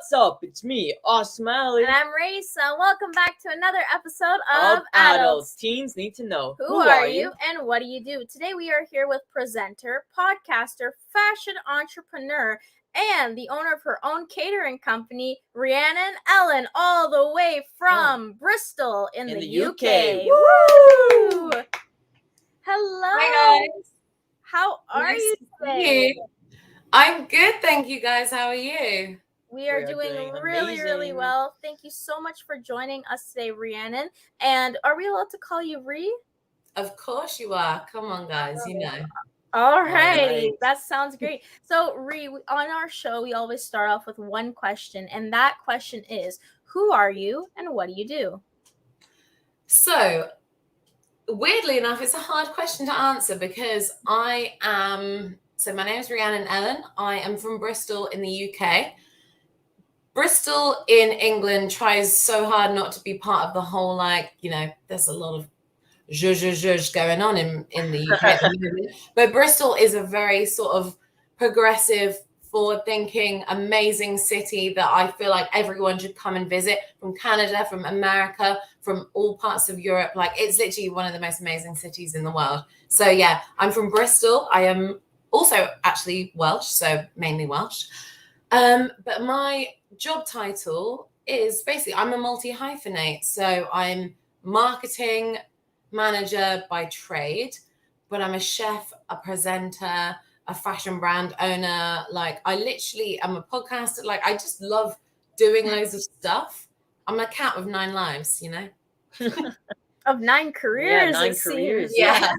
What's up? It's me, Awesome Ali. And I'm Raisa. Welcome back to another episode of Adults Teens Need to Know. Who are you and what do you do? Today we are here with presenter, podcaster, fashion entrepreneur, and the owner of her own catering company, Rhiannon Ellen, all the way from Bristol in the UK. Woo! Hello. Hi guys. How are Nice you to today? see you. I'm good, thank you guys. How are you? We are doing really, really amazing. well. Thank you so much for joining us today, Rhiannon. And are we allowed to call you Rhi? Of course you are. Come on, guys. You know. All righty. right. That sounds great. So, Rhi, on our show, we always start off with one question. And that question is, who are you and what do you do? So, weirdly enough, it's a hard question to answer because I am. So, my name is Rhiannon Ellen. I am from Bristol in the UK. Bristol in England tries so hard not to be part of the whole, there's a lot of zhuzh going on in the UK at the moment. But Bristol is a very sort of progressive, forward-thinking, amazing city that I feel like everyone should come and visit, from Canada, from America, from all parts of Europe. Like, it's literally one of the most amazing cities in the world. So yeah, I'm from Bristol. I am also actually Welsh, so mainly Welsh. But my job title is basically I'm a multi-hyphenate. So I'm marketing manager by trade, but I'm a chef, a presenter, a fashion brand owner. Like, I literally am a podcaster. Like, I just love doing loads of stuff. I'm a cat with 9 lives, you know? Of 9 careers, 9 it careers. seems. Yeah.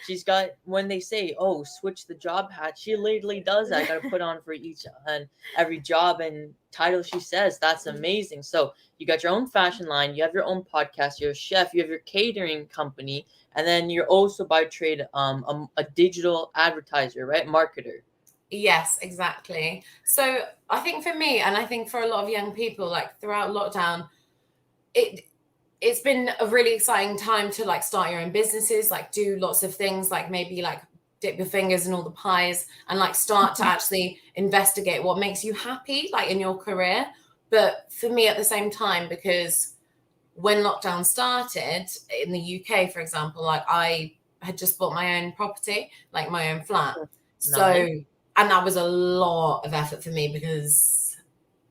She's got, when they say, oh, switch the job hat, she literally does that. Got to put on for each and every job and title she says. That's amazing. So you got your own fashion line, you have your own podcast, you're a chef, you have your catering company, and then you're also by trade a digital advertiser, right? Marketer. Yes, exactly. So I think for me, and I think for a lot of young people, like throughout lockdown, it's been a really exciting time to like start your own businesses, like do lots of things, like maybe like dip your fingers in all the pies and like start to actually investigate what makes you happy, like in your career. But for me at the same time, because when lockdown started in the UK, for example, like I had just bought my own property, like my own flat. So, and that was a lot of effort for me because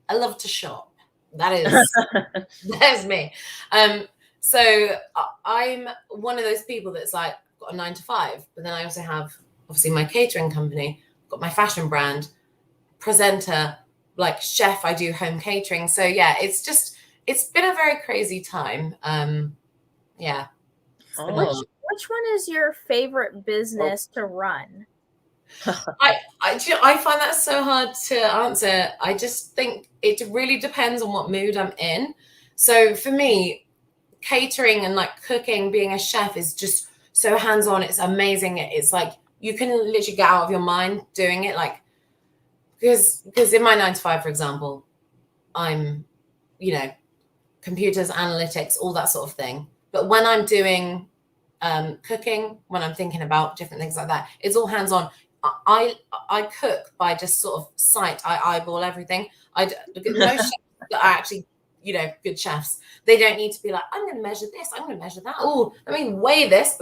I love to shop. There's me. So I'm one of those people that's like got a 9 to 5, but then I also have obviously my catering company, got my fashion brand, presenter, like chef. I do home catering. So yeah, it's been a very crazy time. Yeah. Which one is your favorite business to run? I find that so hard to answer. I just think it really depends on what mood I'm in. So for me, catering and like cooking, being a chef is just so hands-on. It's amazing. It's like you can literally get out of your mind doing it. Like, because in my 9 to 5, for example, I'm, computers, analytics, all that sort of thing. But when I'm doing cooking, when I'm thinking about different things like that, it's all hands-on. I cook by just sort of sight. I eyeball everything. Most chefs that are actually, good chefs, they don't need to be like, I'm going to measure this, I'm going to measure that. Oh, let me weigh this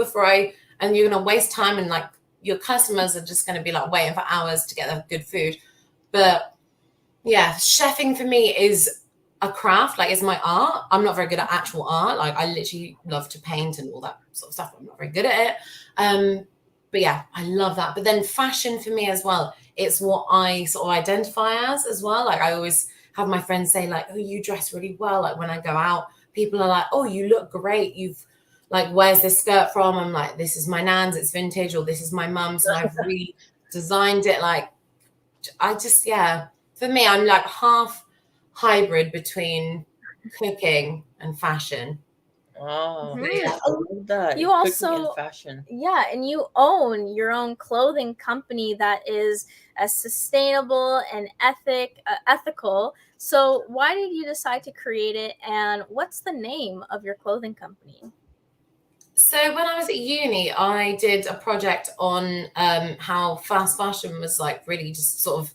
and you're going to waste time, and like your customers are just going to be like waiting for hours to get their good food. But yeah, chefing for me is a craft, like it's my art. I'm not very good at actual art. Like I literally love to paint and all that sort of stuff. I'm not very good at it. But yeah, I love that. But then fashion for me as well, it's what I sort of identify as well. Like I always have my friends say like, oh, you dress really well. Like when I go out, people are like, oh, you look great. You've like, where's this skirt from? I'm like, this is my nan's, it's vintage, or this is my mum's, and I've redesigned it. Like for me, I'm like half hybrid between cooking and fashion. Oh, Mm-hmm. I love that. You also, fashion. Yeah, and you own your own clothing company that is as sustainable and ethical. So why did you decide to create it, and what's the name of your clothing company? So when I was at uni, I did a project on how fast fashion was like really just sort of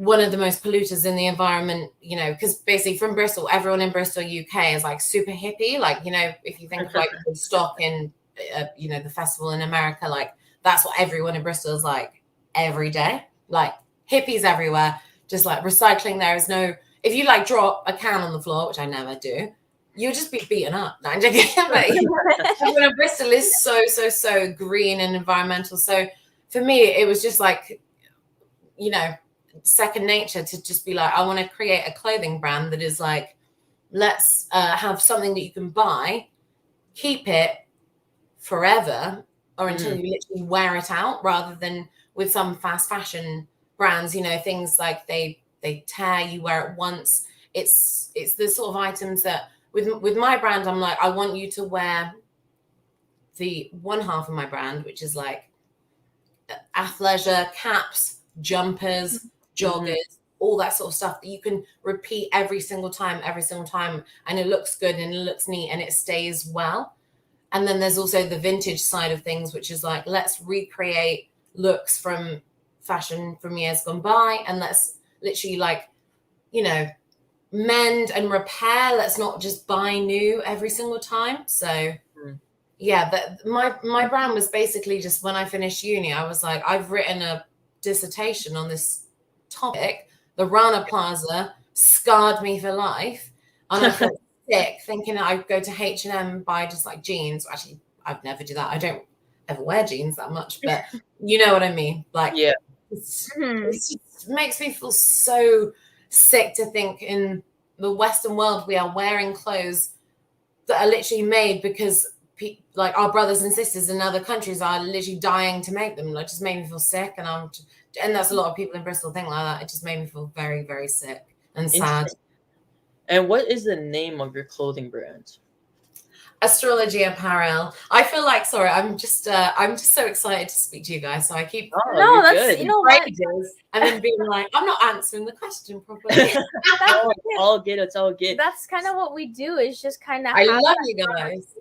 one of the most polluters in the environment, you know, because basically from Bristol, everyone in Bristol, UK is like super hippie. Like, you know, if you think of like Woodstock in, you know, the festival in America, like that's what everyone in Bristol is like every day. Like hippies everywhere, just like recycling. There is no, if you like drop a can on the floor, which I never do, you'll just be beaten up. No, I'm joking. But everyone in Bristol is so green and environmental. So for me, it was just like, you know, second nature to just be like, I want to create a clothing brand that is like, let's have something that you can buy, keep it forever, or until you literally wear it out, rather than with some fast fashion brands, you know, things like they tear, you wear it once. It's the sort of items that with my brand, I'm like, I want you to the one half of my brand, which is like athleisure, caps, jumpers, joggers, all that sort of stuff that you can repeat every single time, and it looks good and it looks neat and it stays well. And then there's also the vintage side of things, which is like, let's recreate looks from fashion from years gone by, and let's literally, like, you know, mend and repair. Let's not just buy new every single time. So yeah, but my brand was basically just, when I finished uni, I was like, I've written a dissertation on this topic. The Rana Plaza scarred me for life, and I felt sick thinking that I'd go to H&M, buy just like jeans. Actually, I'd never do that. I don't ever wear jeans that much, but you know what I mean. Like, yeah, it just makes me feel so sick to think in the Western world we are wearing clothes that are literally made because like our brothers and sisters in other countries are literally dying to make them. Like, just made me feel sick, and that's a lot of people in Bristol think like that. It just made me feel very, very sick and sad. And what is the name of your clothing brand? Astrology Apparel. I feel like, sorry, I'm just so excited to speak to you guys. So I keep no, that's good. You know what? And then being like, I'm not answering the question properly. It's all good. It's all good. That's kind of what we do. Is just kind of. I love you guys.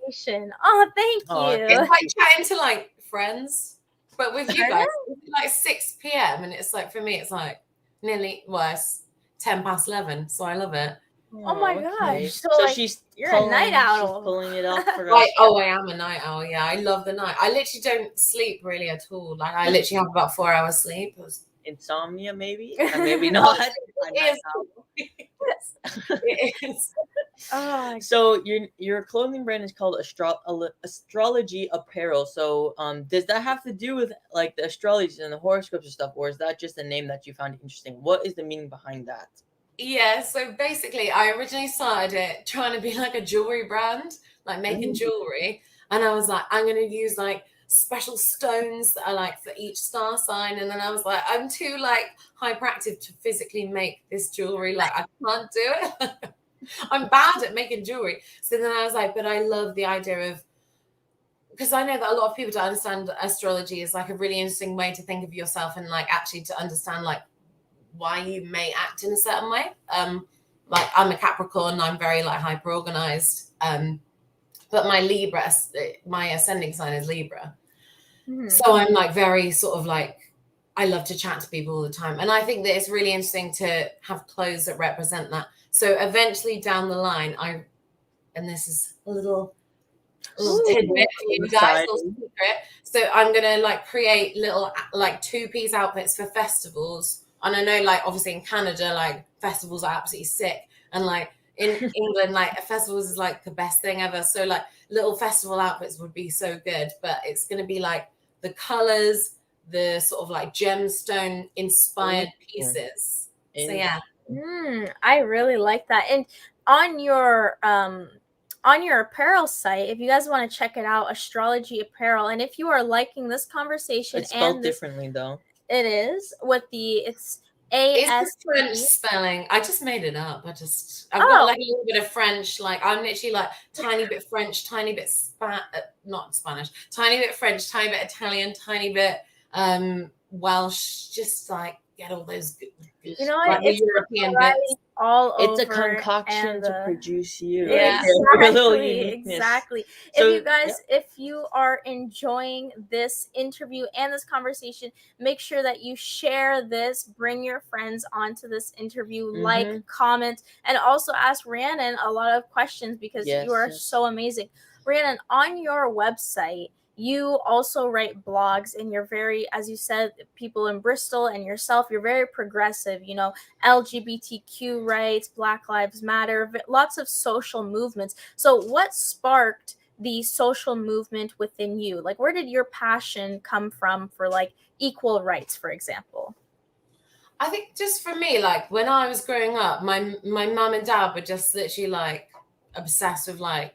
Oh, thank you. It's like chatting to like friends, but with you guys, it's like 6 p.m. and it's like, for me, it's like nearly worse 10:11. So I love it. Oh my gosh! So like, you're a night owl. She's pulling it up for us. Like, oh, I am a night owl. Yeah, I love the night. I literally don't sleep really at all. Like, I literally have about 4 hours sleep. Insomnia, maybe, maybe not. It is. So your clothing brand is called Astrology Apparel. So does that have to do with like the astrology and the horoscopes and stuff, or is that just a name that you found interesting? What is the meaning behind that? Yeah, so basically I originally started it trying to be like a jewelry brand, like making jewelry. And I was like, I'm going to use like special stones that are like for each star sign. And then I was like, I'm too like hyperactive to physically make this jewelry. Like, I can't do it. I'm bad at making jewelry. So then I was like, but I love the idea of, because I know that a lot of people don't understand astrology is like a really interesting way to think of yourself, and like actually to understand like why you may act in a certain way. Like, I'm a Capricorn, I'm very like hyper organized, but my Libra, my ascending sign is Libra. So I'm like very sort of like, I love to chat to people all the time, and I think that it's really interesting to have clothes that represent that. So eventually down the line, and this is a little tidbit for you guys, little secret. So I'm gonna like create little like 2-piece outfits for festivals. And I know, like, obviously in Canada, like, festivals are absolutely sick. And, like, in England, like, festivals is, like, the best thing ever. So, like, little festival outfits would be so good. But it's going to be, like, the colors, the sort of, like, gemstone-inspired pieces. So, yeah. I really like that. And on your apparel site, if you guys want to check it out, Astrology Apparel. And if you are liking this conversation, it's spelled differently, though. It is it's It's French spelling. I just made it up. I've got like a little bit of French. Like, I'm literally like tiny bit French, tiny bit not Spanish, tiny bit French, tiny bit Italian, tiny bit Welsh. Just like, get all those You know like what? the It's European variety bits. all It's a over, concoction and to produce you, right? Yeah. Your little exactly, uniqueness. exactly. So, If you guys, if you are enjoying this interview and this conversation, make sure that you share this, bring your friends onto this interview, like, comment, and also ask Rhiannon a lot of questions because you are so amazing. Rhiannon, on your website, you also write blogs, and you're very, as you said, people in Bristol and yourself, you're very progressive, you know, LGBTQ rights, Black Lives Matter, lots of social movements. So what sparked the social movement within you? Like, where did your passion come from for like equal rights, for example? I think just for me, like when I was growing up, my mum and dad were just literally like obsessed with like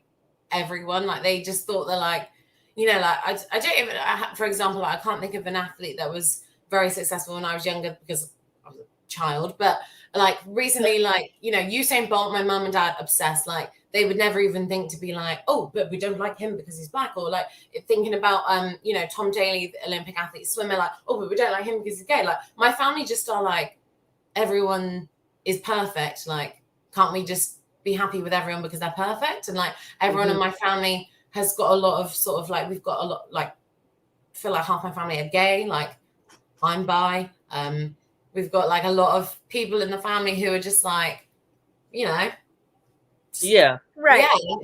everyone. Like they just thought they're like, you know, like I don't even, for example, like, I can't think of an athlete that was very successful when I was younger because I was a child. But like recently, like, you know, Usain Bolt, my mum and dad obsessed. Like they would never even think to be like, oh, but we don't like him because he's black, or like thinking about you know, Tom Daley, the Olympic athlete swimmer, like, oh, but we don't like him because he's gay. Like my family just are like, everyone is perfect. Like, can't we just be happy with everyone because they're perfect? And like everyone in my family has got a lot of sort of like, we've got a lot, like, feel like half my family are gay, like I'm bi. We've got like a lot of people in the family who are just like, you know, right. yeah,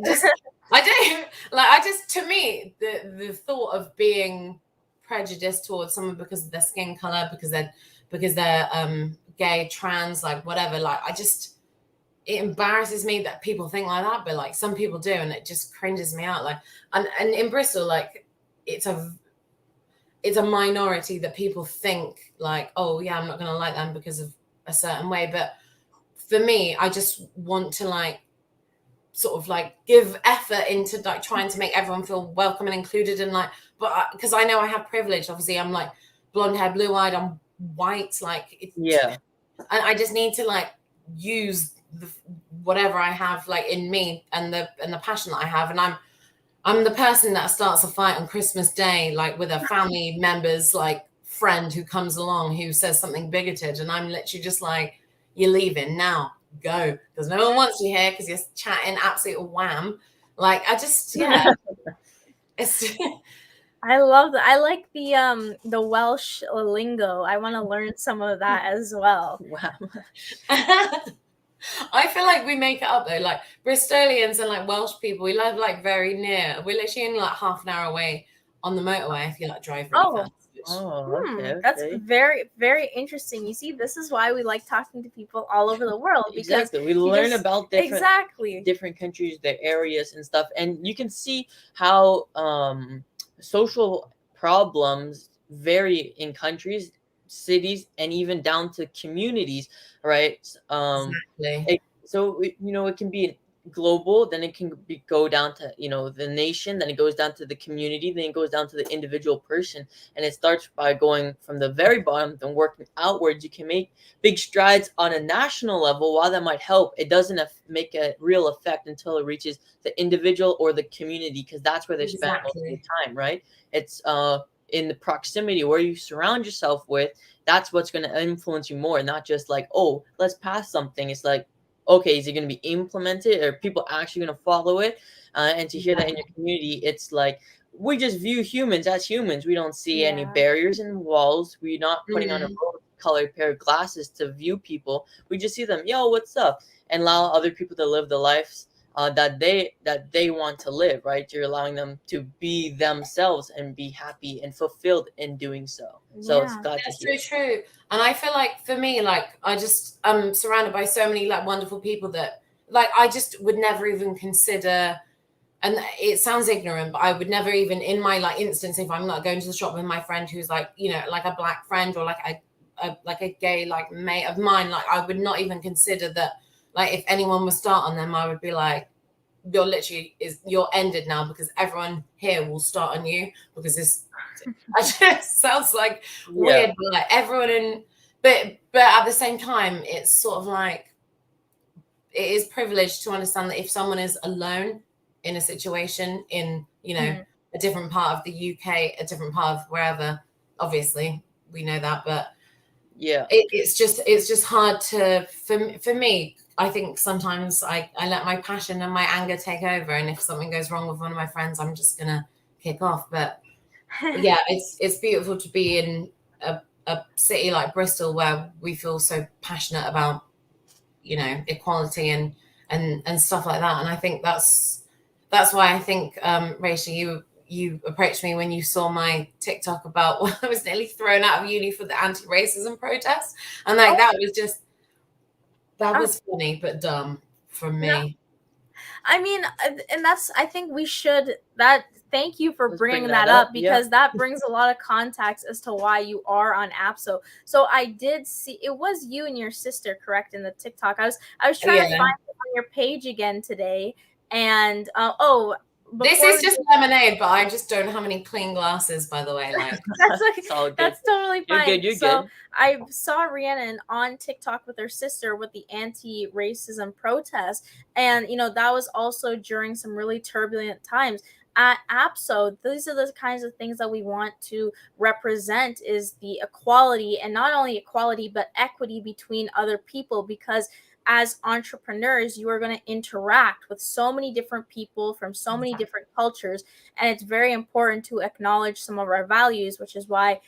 just I don't like, I just, to me, the thought of being prejudiced towards someone because of their skin color, because they're gay, trans, like whatever, like I just, it embarrasses me that people think like that, but like some people do, and it just cringes me out. Like, and in Bristol, like it's a minority that people think like, oh yeah, I'm not gonna like them because of a certain way. But for me, I just want to like sort of like give effort into like trying to make everyone feel welcome and included, and like, but because I know I have privilege, obviously I'm like blonde hair, blue eyed, I'm white, like and I just need to like use whatever I have like in me, and the passion that I have. And I'm the person that starts a fight on Christmas Day, like with a family member's like friend who comes along who says something bigoted, and I'm literally just like, you're leaving now, go, because no one wants you here because you're chatting absolute wham. Like I just, yeah, it's. I love that. I like the Welsh lingo. I want to learn some of that as well. Wow. I feel like we make it up though. Like Bristolians and like Welsh people, we live like very near. We're literally in like half an hour away on the motorway if you like drive really fast. Okay. That's very, very interesting. You see, this is why we like talking to people all over the world, because we learn about different countries, their areas and stuff, and you can see how social problems vary in countries, cities, and even down to communities, right? Exactly. So it can be global, then it can go down to the nation, then it goes down to the community, then it goes down to the individual person, and it starts by going from the very bottom, then working outwards. You can make big strides on a national level. While that might help, it doesn't make a real effect until it reaches the individual or the community, because that's where they spend most of the time, right? It's in the proximity where you surround yourself with. That's what's going to influence you more, not just like, oh, let's pass something. It's like, okay, is it going to be implemented? Are people actually going to follow it? And to hear that in your community, it's like, we just view humans as humans. We don't see any barriers and walls. We're not putting on a rose-colored pair of glasses to view people. We just see them, yo, what's up? And allow other people to live the lives that they want to live, right? You're allowing them to be themselves and be happy and fulfilled in doing so. So it's glad that's to hear. so true. And I feel like for me, like I'm surrounded by so many like wonderful people that like I just would never even consider. And it sounds ignorant, but I would never even, in my like instance, if I'm not going to the shop with my friend who's like, like a black friend, or like a gay like mate of mine, like I would not even consider that. Like if anyone was start on them, I would be like, you're ended now, because everyone here will start on you, because this sounds like weird, but like everyone but at the same time, it's sort of like, it is privileged to understand that if someone is alone in a situation in, a different part of the UK, a different part of wherever, obviously we know that, but Yeah. it's just hard to for me. I think sometimes I let my passion and my anger take over, and if something goes wrong with one of my friends, I'm just gonna kick off. But yeah, it's beautiful to be in a city like Bristol where we feel so passionate about, you know, equality and stuff like that. And I think that's why I think Rachel, you approached me when you saw my TikTok about when I was nearly thrown out of uni for the anti-racism protest, and like that was funny but dumb from me. I mean, and I think we should thank you for Let's bringing bring that that up up, because that brings a lot of context as to why you are on APSO. So I did see it was you and your sister, correct, in the TikTok. I was trying to find it on your page again today, and This is just lemonade, but I just don't have any clean glasses, by the way. Like that's totally fine. You're good. I saw Rhiannon on TikTok with her sister with the anti-racism protest, and you know that was also during some really turbulent times. At APSO, these are the kinds of things that we want to represent is the equality, and not only equality but equity between other people, because as entrepreneurs, you are going to interact with so many different people from so many different cultures. And it's very important to acknowledge some of our values, which is why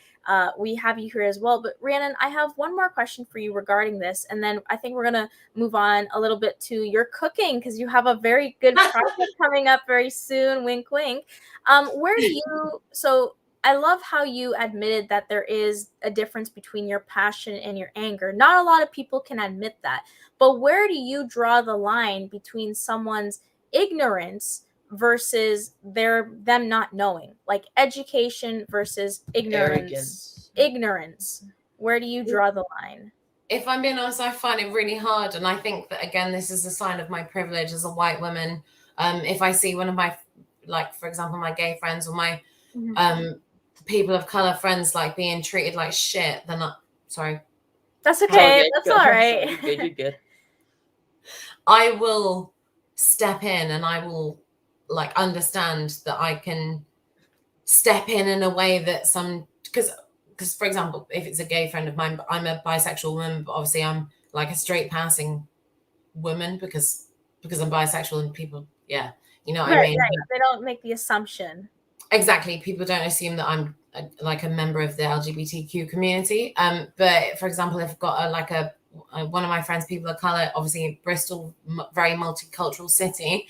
we have you here as well. But Rhiannon, I have one more question for you regarding this. And then I think we're going to move on a little bit to your cooking because you have a very good project coming up very soon. Wink, wink. Where do you, so I love how you admitted that there is a difference between your passion and your anger. Not a lot of people can admit that. But where do you draw the line between someone's ignorance versus them not knowing? Like education versus ignorance. Ignorance. Where do you draw the line? If I'm being honest, I find it really hard. And I think that, again, this is a sign of my privilege as a white woman. If I see one of my, like, for example, my gay friends or my people of color friends like being treated like shit, then sorry. That's okay. That's all right. You're good. I will step in and I will like understand that I can step in a way that because for example, if it's a gay friend of mine, I'm a bisexual woman, but obviously I'm like a straight passing woman because I'm bisexual and people, yeah, you know what I mean? Right. They don't make the assumption. Exactly. People don't assume that I'm like a member of the LGBTQ community. But for example, if I've got one of my friends, people of color, obviously Bristol, very multicultural city,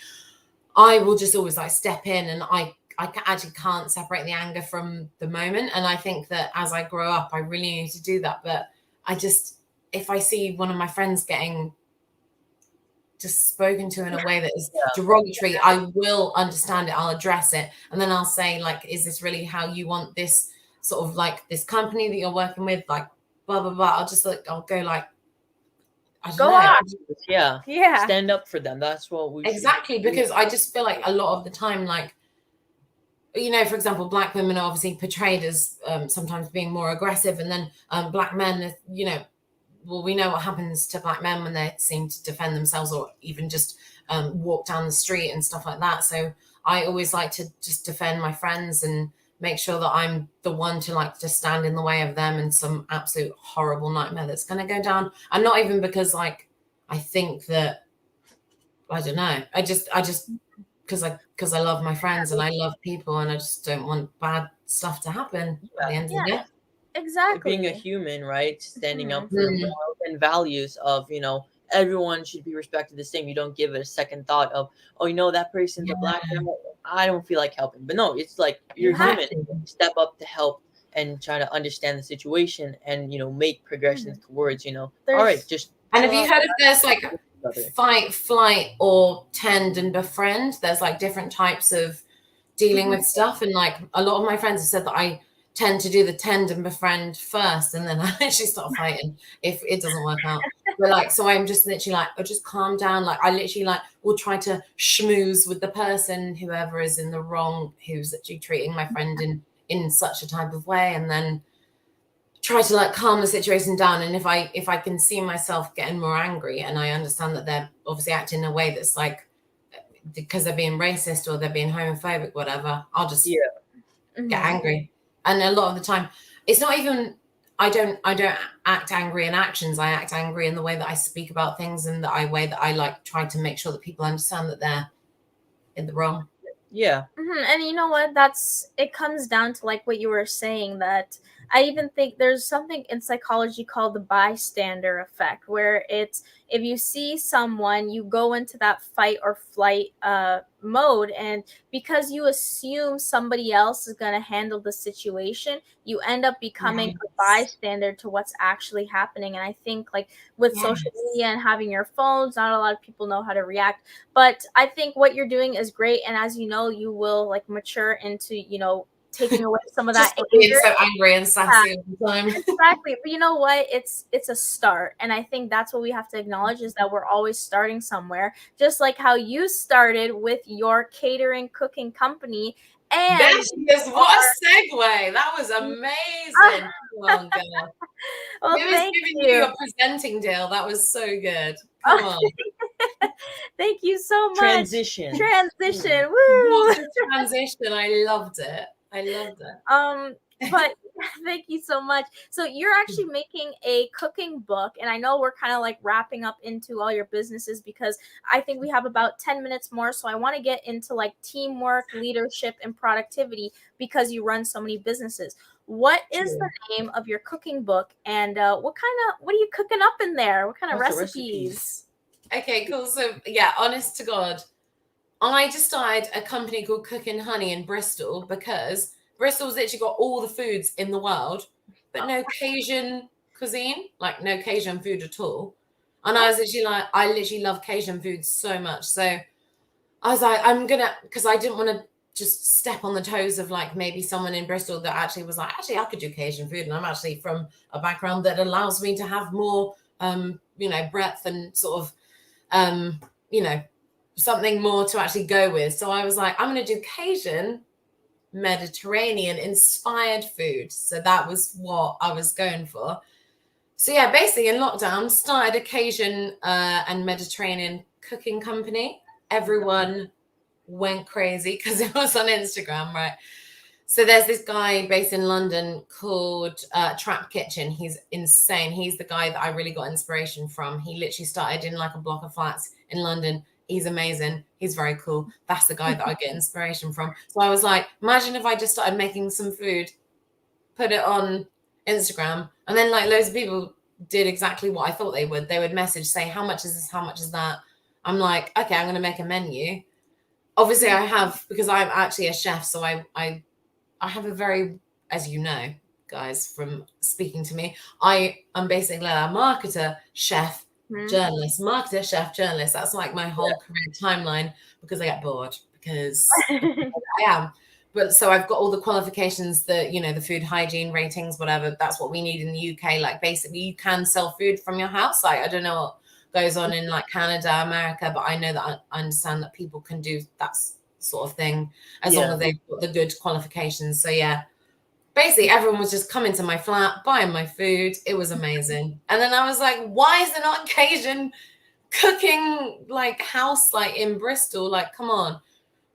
I will just always like step in, and I actually can't separate the anger from the moment. And I think that as I grow up, I really need to do that. But if I see one of my friends getting just spoken to in a way that is derogatory, I will understand it. I'll address it. And then I'll say, like, is this really how you want this sort of like this company that you're working with? Like, blah, blah, blah. I'll go like, I don't know. Yeah. Stand up for them. That's what we exactly should do. Because I just feel like a lot of the time, like, you know, for example, black women are obviously portrayed as sometimes being more aggressive, and then black men, you know, well, we know what happens to black men when they seem to defend themselves or even just walk down the street and stuff like that. So I always like to just defend my friends and make sure that I'm the one to like just stand in the way of them and some absolute horrible nightmare that's going to go down. And not even because like I think that, I don't know, I just because I love my friends and I love people and I just don't want bad stuff to happen at the end of the day. Exactly. Being a human, right? Standing up for morals and values of, you know, everyone should be respected the same. You don't give it a second thought of, oh, you know, that person's a black guy, I don't feel like helping. But no, it's like you're human. Step up to help and try to understand the situation and, you know, make progressions towards, you know, all right, just. And have you heard of this like fight, flight, or tend and befriend? There's like different types of dealing with stuff. And like a lot of my friends have said that I tend to do the tend and befriend first, and then I actually start fighting if it doesn't work out. But like, so I'm just literally like, oh, just calm down. Like I literally like will try to schmooze with the person, whoever is in the wrong, who's actually treating my friend in such a type of way, and then try to like calm the situation down. And if I can see myself getting more angry and I understand that they're obviously acting in a way that's like because they're being racist or they're being homophobic, whatever, I'll just get angry. And a lot of the time, it's not even I don't act angry in actions. I act angry in the way that I speak about things, and way that I like try to make sure that people understand that they're in the wrong. Yeah. And you know what? It comes down to like what you were saying, that I even think there's something in psychology called the bystander effect, where it's if you see someone, you go into that fight or flight mode, and because you assume somebody else is going to handle the situation, you end up becoming a bystander to what's actually happening. And I think like with social media and having your phones, not a lot of people know how to react. But I think what you're doing is great, and as you know, you will like mature into, taking away some of that Just being anger. so angry and sassy all the time. Exactly. But you know what? It's a start. And I think that's what we have to acknowledge, is that we're always starting somewhere. Just like how you started with your catering cooking company. And There she is. What a segue. That was amazing. Come on, girl. well, It was thank giving you. you a presenting deal. That was so good. Come on. Thank you so much. Transition. Woo. What a transition. I loved it. But thank you so much. So you're actually making a cooking book, and I know we're kind of like wrapping up into all your businesses, because I think we have about 10 minutes more. So I want to get into like teamwork, leadership, and productivity, because you run so many businesses. What is the name of your cooking book, and what are you cooking up in there? What kind of recipes? Okay, cool. So yeah, honest to God, I just started a company called Cooking Honey in Bristol, because Bristol's literally got all the foods in the world, but no Cajun cuisine, like no Cajun food at all. And I was literally like, I literally love Cajun food so much. So I was like, because I didn't want to just step on the toes of like maybe someone in Bristol that actually was like, actually, I could do Cajun food. And I'm actually from a background that allows me to have more, breadth and sort of, something more to actually go with. So I was like, I'm going to do Cajun Mediterranean inspired food. So that was what I was going for. So yeah, basically in lockdown, started a Cajun and Mediterranean cooking company. Everyone went crazy because it was on Instagram, right? So there's this guy based in London called Trap Kitchen. He's insane. He's the guy that I really got inspiration from. He literally started in like a block of flats in London. He's amazing. He's very cool. That's the guy that I get inspiration from. So I was like, imagine if I just started making some food, put it on Instagram, and then like loads of people did exactly what I thought they would. They would message, say, how much is this? How much is that? I'm like, okay, I'm going to make a menu. Obviously I have, because I'm actually a chef. So I have a very, as you know, guys, from speaking to me, I am basically a marketer, chef, journalist, marketer, chef, journalist. That's like my whole career timeline, because I get bored, because I am. But so I've got all the qualifications, the food hygiene ratings, whatever. That's what we need in the UK. Like basically you can sell food from your house. Like I don't know what goes on in like Canada, America, but I know that I understand that people can do that sort of thing as long as they've got the good qualifications. So yeah, basically everyone was just coming to my flat, buying my food. It was amazing. And then I was like, why is there not Cajun cooking like house like in Bristol? Like, come on.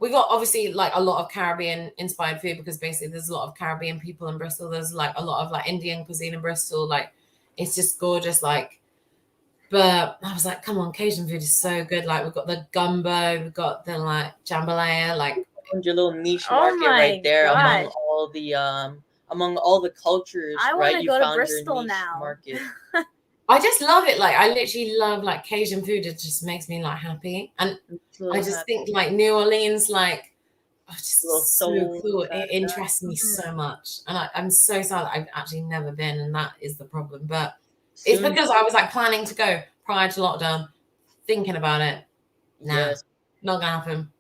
We got obviously like a lot of Caribbean inspired food, because basically there's a lot of Caribbean people in Bristol. There's like a lot of like Indian cuisine in Bristol. Like it's just gorgeous. Like, but I was like, come on, Cajun food is so good. Like we've got the gumbo, we've got the like jambalaya, like your little niche market right there among all the cultures. I right, want to you go to found Bristol your niche now. Market. I just love it. Like I literally love like Cajun food. It just makes me like happy, and I just think like New Orleans, like just so cool. It interests me so much, and I'm so sad that I've actually never been, and that is the problem. But it's because I was like planning to go prior to lockdown, thinking about it. Nah, not gonna happen.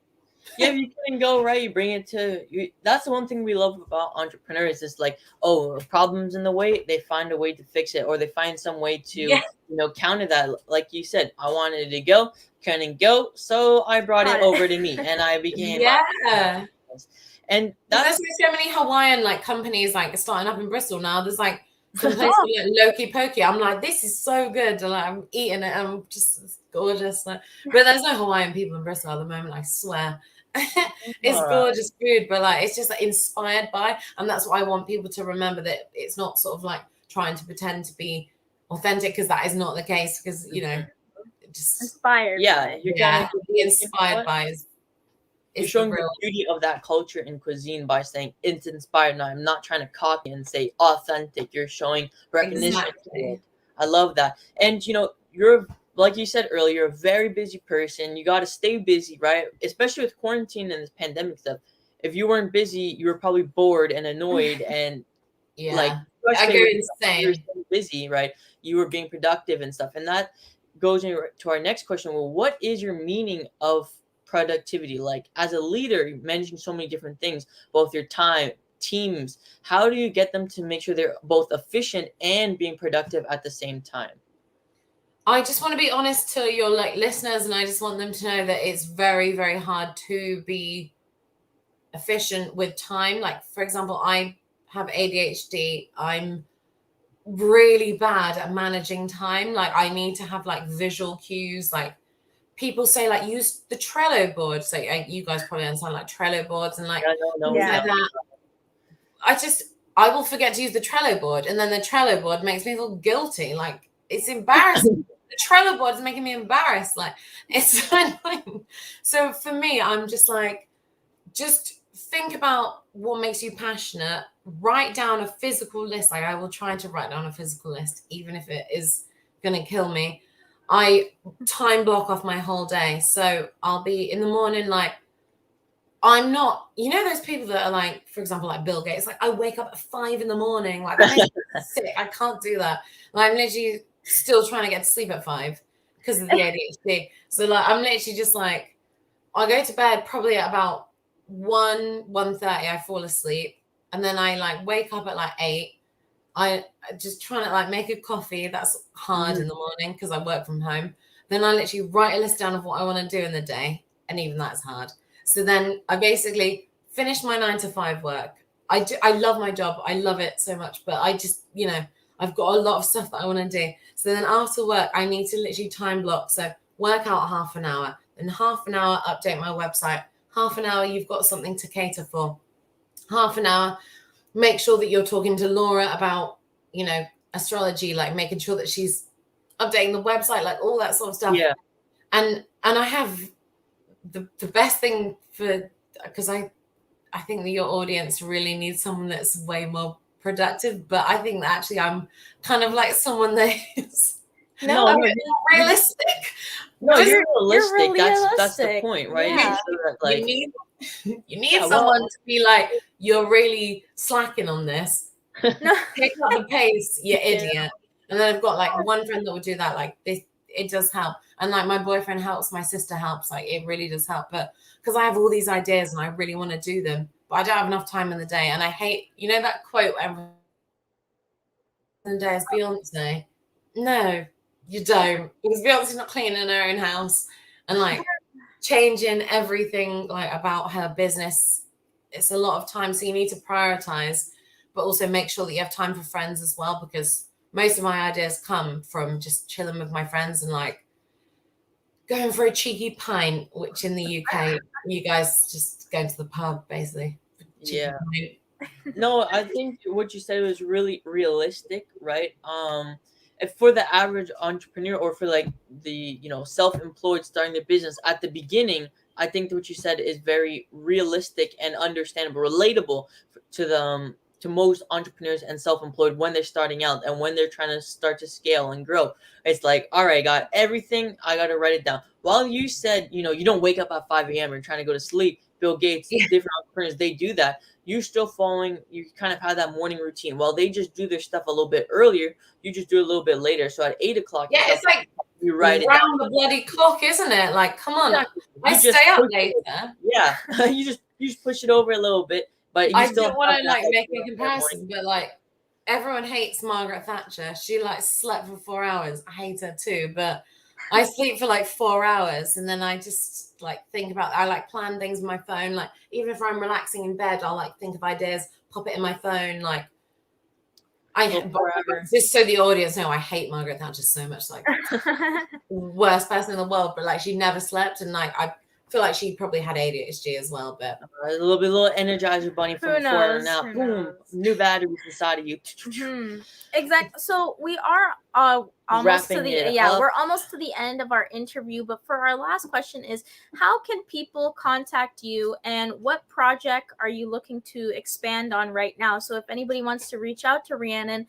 Yeah, if you couldn't go, right, you bring it to you. That's the one thing we love about entrepreneurs is like, problems in the way, they find a way to fix it, or they find some way to counter that. Like you said, I wanted to go, couldn't go, so I brought it over to me, and I became and there's so many Hawaiian like companies like starting up in Bristol now. There's like some place like Loki Pokey. I'm like, this is so good. And like, I'm eating it. I'm just, it's gorgeous. Like, but there's no Hawaiian people in Bristol at the moment, I swear. It's gorgeous food, but like it's just like inspired by, and that's what I want people to remember, that it's not sort of like trying to pretend to be authentic, because that is not the case, because you know, just Inspired. Yeah, you're kind of be inspired by you're is showing the the real. beauty of that culture and cuisine by saying it's inspired. Now, I'm not trying to copy and say authentic. You're showing recognition to Exactly. it. I love that. And you know, you're like you said earlier, you're a very busy person. You got to stay busy, right? Especially with quarantine and this pandemic stuff. If you weren't busy, you were probably bored and annoyed and like Yeah, I go frustrated. You were insane. so busy, right? You were being productive and stuff. And that goes to our next question. Well, what is your meaning of productivity? Like as a leader, you mentioned so many different things, both your time, teams. How do you get them to make sure they're both efficient and being productive at the same time? I just want to be honest to your like listeners, and I just want them to know that it's very, very hard to be efficient with time. Like, for example, I have ADHD. I'm really bad at managing time. Like, I need to have like visual cues. Like, people say like use the Trello board. So you guys probably understand like Trello boards and like I don't know. Yeah. like that. I will forget to use the Trello board, and then the Trello board makes me feel guilty. Like, it's embarrassing. The Trello board is making me embarrassed. Like, it's so annoying. So for me, I'm just like, just think about what makes you passionate. Write down a physical list. Like, I will try to write down a physical list, even if it is going to kill me. I time block off my whole day. So I'll be in the morning, like, I'm not, you know, those people that are like, for example, like Bill Gates, like I wake up at 5 a.m. Like, that makes me sick. I can't do that. Like, I'm literally still trying to get to sleep at 5 because of the ADHD. So like, I'm literally just like, I go to bed probably at about 1:30, I fall asleep. And then I like wake up at like 8. I just trying to like make a coffee. That's hard in the morning because I work from home. Then I literally write a list down of what I want to do in the day. And even that's hard. So then I basically finish my 9 to 5 work. I love my job. I love it so much, but I just, you know, I've got a lot of stuff that I want to do. So then after work, I need to literally time block. So work out half an hour, then half an hour, update my website. Half an hour, you've got something to cater for. Half an hour, make sure that you're talking to Laura about, you know, astrology, like making sure that she's updating the website, like all that sort of stuff. Yeah. And I have the best thing for, because I think that your audience really needs someone that's way more productive, but I think that actually I'm kind of like someone that is No, a no, bit more realistic. No, Just- you're realistic. you're That's the realistic. point, right? Yeah. So that, like, you need Yeah, well- someone to be like, you're really slacking on this. No. Pick up the pace, you idiot. And then I've got like one friend that would do that. Like, this, it does help. And like my boyfriend helps, my sister helps. Like, it really does help. But because I have all these ideas and I really want to do them, but I don't have enough time in the day. And I hate, you know, that quote every day is Beyonce. No, you don't, because Beyonce's not cleaning her own house and like changing everything like about her business. It's a lot of time, so you need to prioritize, but also make sure that you have time for friends as well, because most of my ideas come from just chilling with my friends and like going for a cheeky pint, which in the UK you guys just go to the pub basically. Yeah. No, I think what you said was really realistic, right? If for the average entrepreneur or for like the, you know, self-employed starting their business at the beginning, I think that what you said is very realistic and understandable, relatable to the to most entrepreneurs and self-employed when they're starting out and when they're trying to start to scale and grow. It's like, all right, got everything, I got to write it down. While you said, you know, you don't wake up at 5 a.m. and trying to go to sleep. Bill Gates, different entrepreneurs, they do that. You're still following, you kind of have that morning routine. While they just do their stuff a little bit earlier, you just do it a little bit later. So at 8 o'clock, Yeah, it's like you write it round the bloody clock, isn't it? Like, come on, Exactly. I You just stay up push it. later. Yeah, you just push it over a little bit, but you I still don't want to have like that make a morning. comparison, but like everyone hates Margaret Thatcher. She like slept for 4 hours. I hate her too, but I sleep for like 4 hours, and then I just like think about. I like plan things on my phone. Like, even if I'm relaxing in bed, I'll like think of ideas, pop it in my phone. Like, just so the audience know, I hate Margaret Thatcher so much. Like, worst person in the world, but like she never slept, and like I feel like she probably had ADHD as well, but A little Energizer Bunny from Who before knows? and now, Who boom, knows? new batteries inside of you. Mhm. Exactly. So we are almost Wrapping to the it we're up. almost to the end of our interview. But for our last question is, how can people contact you, and what project are you looking to expand on right now? So if anybody wants to reach out to Rhiannon,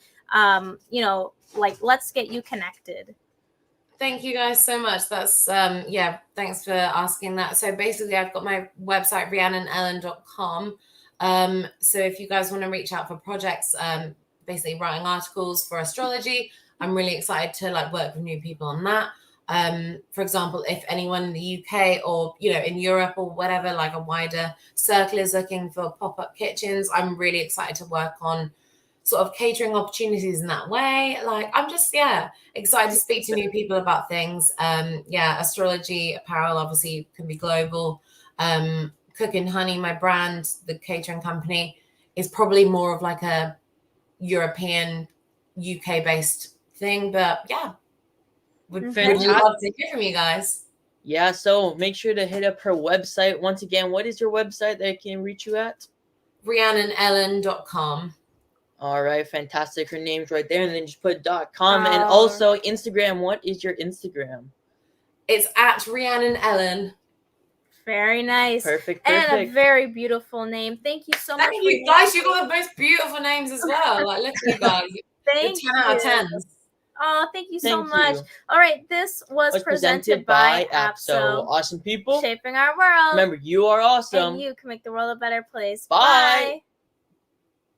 let's get you connected. thank you guys so much. That's thanks for asking that. So basically I've got my website rhiannonellen.com. So if you guys want to reach out for projects, basically writing articles for astrology, I'm really excited to work with new people on that. For example, if anyone in the UK or in Europe or whatever, a wider circle is looking for pop-up kitchens, I'm really excited to work on sort of catering opportunities in that way. I'm just excited to speak to new people about things. Astrology, apparel obviously can be global. Cooking Honey, my brand, the catering company, is probably more of a European, UK based thing, but would love to hear from you guys. Yeah, so make sure to hit up her website. Once again, what is your website that I can reach you at? rhiannonellen.com. All right, fantastic. Her name's right there, and then just put .com. And also Instagram. What is your Instagram? It's at Rhiannon Ellen. Very nice. Perfect. And a very beautiful name. Thank you so much. Thank you guys. You got the most beautiful names as well. Look at you guys. Thank you. 10 out of 10. Oh, thank you so much. All right, this was presented by APSO. Awesome people Shaping our world. Remember, you are awesome. And you can make the world a better place. Bye.